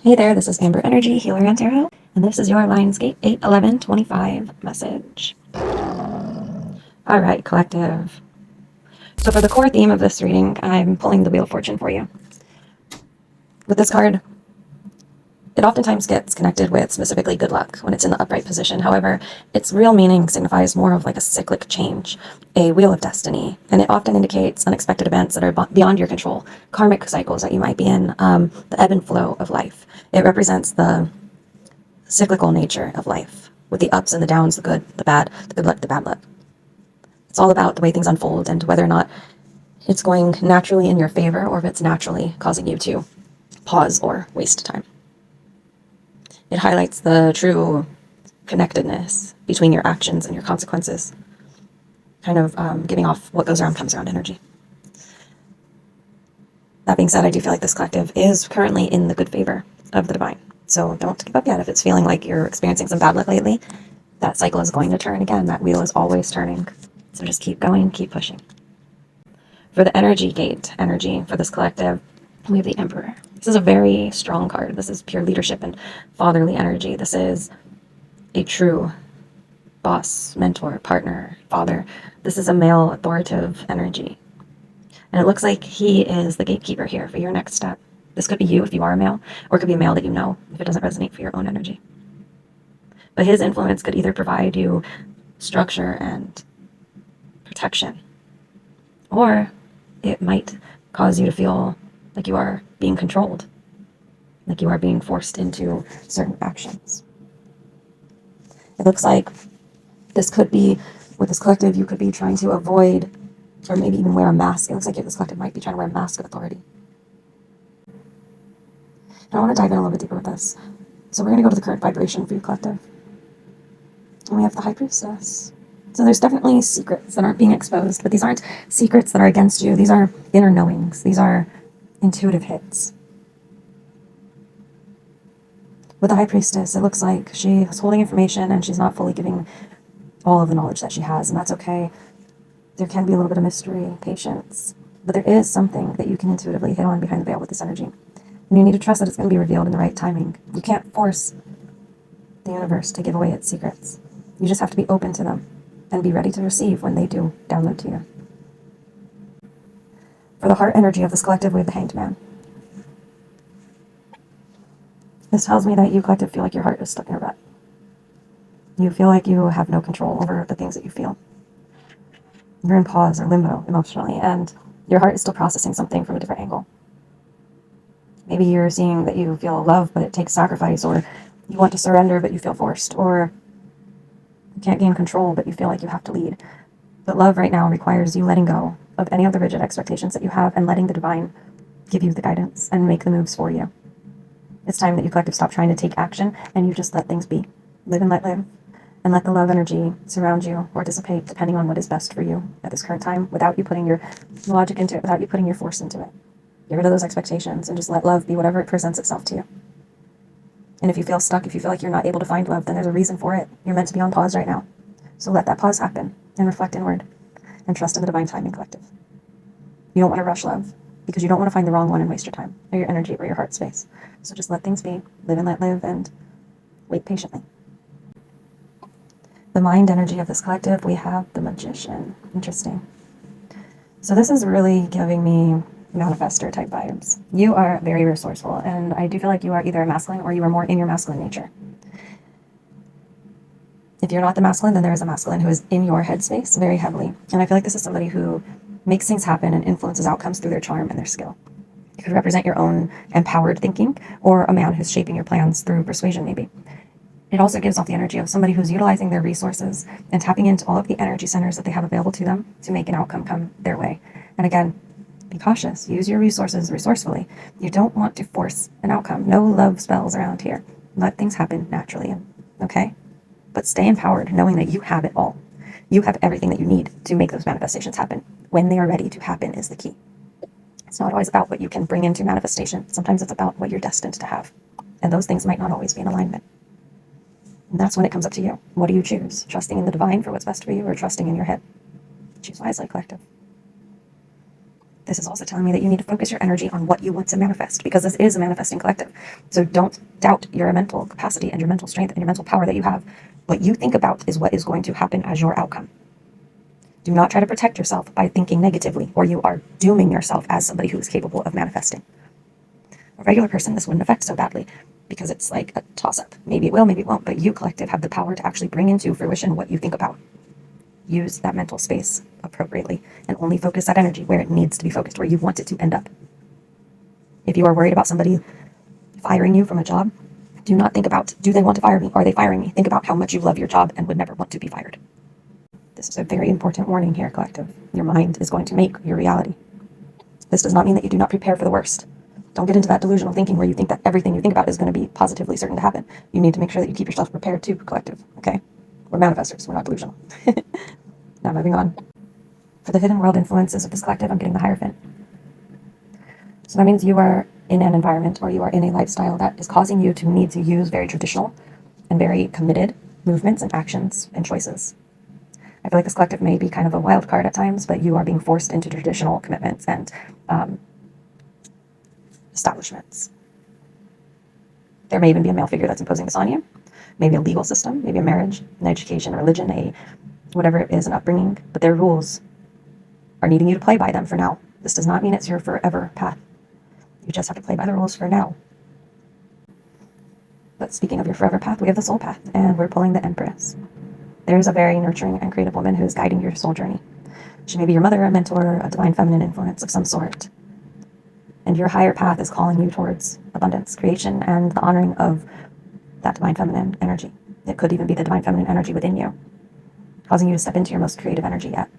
Hey there, this is Amber Energy, Healer and Tarot, and this is your Lionsgate 8/11/25 message. All right, collective. So for the core theme of this reading, I'm pulling the Wheel of Fortune for you. With this card, it oftentimes gets connected with specifically good luck when it's in the upright position. However, its real meaning signifies more of like a cyclic change, a wheel of destiny, and it often indicates unexpected events that are beyond your control, karmic cycles that you might be in, the ebb and flow of life. It represents the cyclical nature of life, with the ups and the downs, the good, the bad, the good luck, the bad luck. It's all about the way things unfold and whether or not it's going naturally in your favor or if it's naturally causing you to pause or waste time. It highlights the true connectedness between your actions and your consequences, kind of giving off what goes around comes around energy. That being said, I do feel like this collective is currently in the good favor of the divine. So don't give up yet if it's feeling like you're experiencing some bad luck lately. That cycle is going to turn again. That wheel is always turning. So just keep going, keep pushing. For the energy gate energy for this collective, we have the Emperor. This is a very strong card. This is pure leadership and fatherly energy. This is a true boss, mentor, partner, father. This is a male authoritative energy. And it looks like he is the gatekeeper here for your next step. This could be you if you are a male, or it could be a male that you know if it doesn't resonate for your own energy. But his influence could either provide you structure and protection, or it might cause you to feel like you are being controlled, like you are being forced into certain actions. It looks like this could be, with this collective, you could be trying to avoid or maybe even wear a mask. It looks like this collective might be trying to wear a mask of authority. And I want to dive in a little bit deeper with this. So we're going to go to the current vibration for your collective. And we have the High Priestess. So there's definitely secrets that aren't being exposed, but these aren't secrets that are against you. These are inner knowings. These are intuitive hits. With the High Priestess, it looks like she is holding information and she's not fully giving all of the knowledge that she has, and that's okay. There can be a little bit of mystery, patience, but there is something that you can intuitively hit on behind the veil with this energy. And you need to trust that it's going to be revealed in the right timing. You can't force the universe to give away its secrets. You just have to be open to them and be ready to receive when they do download to you. For the heart energy of this collective, we have the Hanged Man. This tells me that you, collective, feel like your heart is stuck in a rut. You feel like you have no control over the things that you feel. You're in pause or limbo emotionally, and your heart is still processing something from a different angle. Maybe you're seeing that you feel love, but it takes sacrifice, or you want to surrender, but you feel forced, or you can't gain control, but you feel like you have to lead. But love right now requires you letting go of any of the rigid expectations that you have and letting the divine give you the guidance and make the moves for you. It's time that you, collective, stop trying to take action and you just let things be. Live and let live. And let the love energy surround you or dissipate depending on what is best for you at this current time without you putting your logic into it, without you putting your force into it. Get rid of those expectations and just let love be whatever it presents itself to you. And if you feel stuck, if you feel like you're not able to find love, then there's a reason for it. You're meant to be on pause right now. So let that pause happen and reflect inward and trust in the divine timing, collective. You don't want to rush love because you don't want to find the wrong one and waste your time or your energy or your heart space. So just let things be, live and let live, and wait patiently. The mind energy of this collective, we have the Magician. Interesting. So this is really giving me manifestor type vibes. You are very resourceful, and I do feel like you are either a masculine or you are more in your masculine nature. If you're not the masculine, then there is a masculine who is in your headspace very heavily. And I feel like this is somebody who makes things happen and influences outcomes through their charm and their skill. You could represent your own empowered thinking, or a man who's shaping your plans through persuasion, maybe. It also gives off the energy of somebody who's utilizing their resources and tapping into all of the energy centers that they have available to them to make an outcome come their way. And again, be cautious. Use your resources resourcefully. You don't want to force an outcome. No love spells around here. Let things happen naturally, okay? But stay empowered, knowing that you have it all. You have everything that you need to make those manifestations happen. When they are ready to happen is the key. It's not always about what you can bring into manifestation. Sometimes it's about what you're destined to have. And those things might not always be in alignment. And that's when it comes up to you. What do you choose? Trusting in the divine for what's best for you, or trusting in your head? Choose wisely, collective. This is also telling me that you need to focus your energy on what you want to manifest, because this is a manifesting collective. So don't doubt your mental capacity and your mental strength and your mental power that you have. What you think about is what is going to happen as your outcome. Do not try to protect yourself by thinking negatively, or you are dooming yourself as somebody who is capable of manifesting. A regular person, this wouldn't affect so badly because it's like a toss-up. Maybe it will, maybe it won't, but you, collective, have the power to actually bring into fruition what you think about. Use that mental space appropriately and only focus that energy where it needs to be focused, where you want it to end up. If you are worried about somebody firing you from a job, do not think about, do they want to fire me? Are they firing me? Think about how much you love your job and would never want to be fired. This is a very important warning here, collective. Your mind is going to make your reality. This does not mean that you do not prepare for the worst. Don't get into that delusional thinking where you think that everything you think about is going to be positively certain to happen. You need to make sure that you keep yourself prepared too, collective, okay? We're manifestors, we're not delusional. Now moving on. For the hidden world influences of this collective, I'm getting the Hierophant. So that means you are in an environment or you are in a lifestyle that is causing you to need to use very traditional and very committed movements and actions and choices. I feel like this collective may be kind of a wild card at times, but you are being forced into traditional commitments and establishments. There may even be a male figure that's imposing this on you. Maybe a legal system, maybe a marriage, an education, a religion, a whatever it is, an upbringing, but their rules are needing you to play by them for now. This does not mean it's your forever path. You just have to play by the rules for now. But speaking of your forever path, we have the soul path, and we're pulling the Empress. There's a very nurturing and creative woman who is guiding your soul journey. She may be your mother, a mentor, a divine feminine influence of some sort. And your higher path is calling you towards abundance, creation, and the honoring of that divine feminine energy. It could even be the divine feminine energy within you, causing you to step into your most creative energy yet,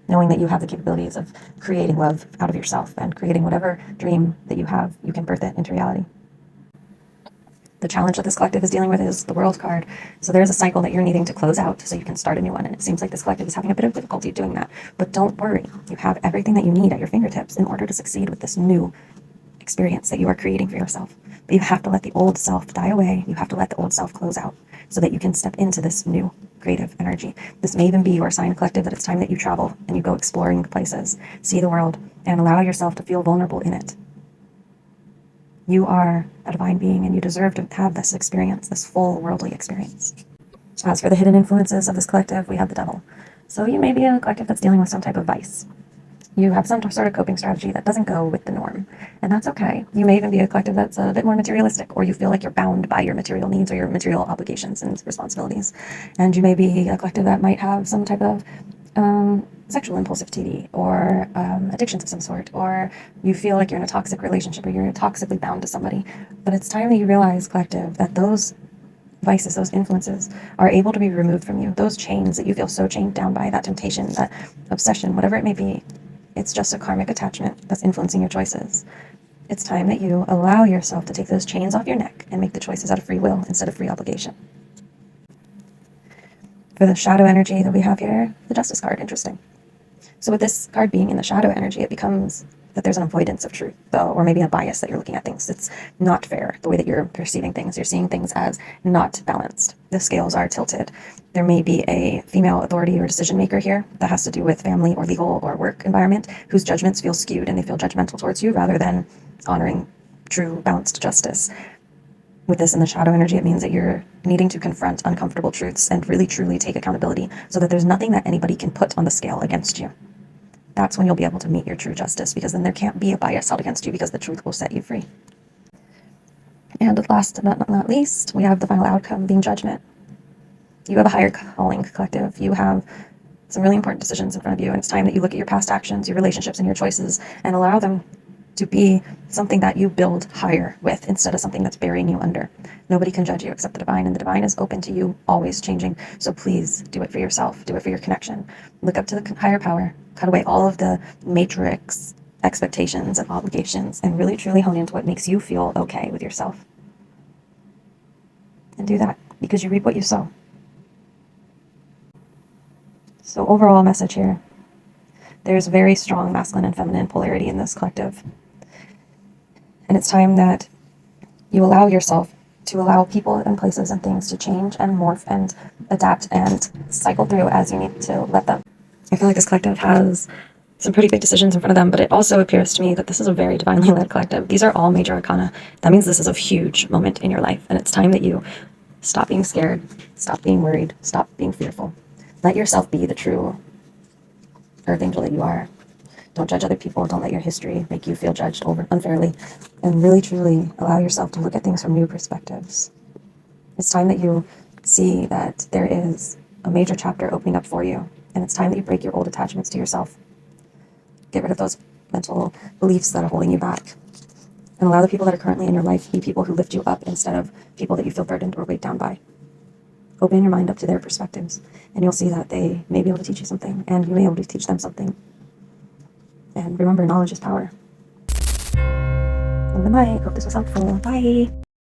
knowing that you have the capabilities of creating love out of yourself and creating whatever dream that you have, you can birth it into reality. The challenge that this collective is dealing with is the World card. So there's a cycle that you're needing to close out so you can start a new one. And it seems like this collective is having a bit of difficulty doing that. But don't worry. You have everything that you need at your fingertips in order to succeed with this new experience that you are creating for yourself. But you have to let the old self die away. You have to let the old self close out so that you can step into this new creative energy. This may even be your sign, collective, that it's time that you travel and you go exploring places, see the world, and allow yourself to feel vulnerable in it. You are a divine being and you deserve to have this experience, this full worldly experience. As for the hidden influences of this collective, we have the Devil. So you may be a collective that's dealing with some type of vice. You have some sort of coping strategy that doesn't go with the norm, and that's okay. You may even be a collective that's a bit more materialistic, or you feel like you're bound by your material needs or your material obligations and responsibilities. And you may be a collective that might have some type of sexual impulsivity or addictions of some sort, or you feel like you're in a toxic relationship or you're toxically bound to somebody. But it's time that you realize, collective, that those vices, those influences are able to be removed from you. Those chains that you feel so chained down by, that temptation, that obsession, whatever it may be, it's just a karmic attachment that's influencing your choices. It's time that you allow yourself to take those chains off your neck and make the choices out of free will instead of free obligation. For the shadow energy that we have here, the Justice card, interesting. So with this card being in the shadow energy, it becomes that there's an avoidance of truth, though, or maybe a bias that you're looking at things. It's not fair, the way that you're perceiving things. You're seeing things as not balanced. The scales are tilted. There may be a female authority or decision maker here that has to do with family or legal or work environment whose judgments feel skewed and they feel judgmental towards you rather than honoring true balanced justice. With this in the shadow energy, it means that you're needing to confront uncomfortable truths and really truly take accountability so that there's nothing that anybody can put on the scale against you. That's when you'll be able to meet your true justice, because then there can't be a bias held against you because the truth will set you free. And last but not least, we have the final outcome being judgment. You have a higher calling, collective. You have some really important decisions in front of you, and it's time that you look at your past actions, your relationships, and your choices and allow them to be something that you build higher with instead of something that's burying you under. Nobody can judge you except the divine, and the divine is open to you, always changing. So please do it for yourself. Do it for your connection. Look up to the higher power. Cut away all of the matrix expectations and obligations and really truly hone into what makes you feel okay with yourself. And do that because you reap what you sow. So overall message here, there's very strong masculine and feminine polarity in this collective. And it's time that you allow yourself to allow people and places and things to change and morph and adapt and cycle through as you need to let them. I feel like this collective has some pretty big decisions in front of them, but it also appears to me that this is a very divinely led collective. These are all major arcana. That means this is a huge moment in your life, and it's time that you stop being scared, stop being worried, stop being fearful. Let yourself be the true earth angel that you are. Don't judge other people. Don't let your history make you feel judged unfairly, and really truly allow yourself to look at things from new perspectives. It's time that you see that there is a major chapter opening up for you, and it's time that you break your old attachments to yourself. Get rid of those mental beliefs that are holding you back, and allow the people that are currently in your life be people who lift you up instead of people that you feel burdened or weighed down by. Open your mind up to their perspectives, and you'll see that they may be able to teach you something, and you may be able to teach them something. And remember, knowledge is power. Love and light. Hope this was helpful. Bye.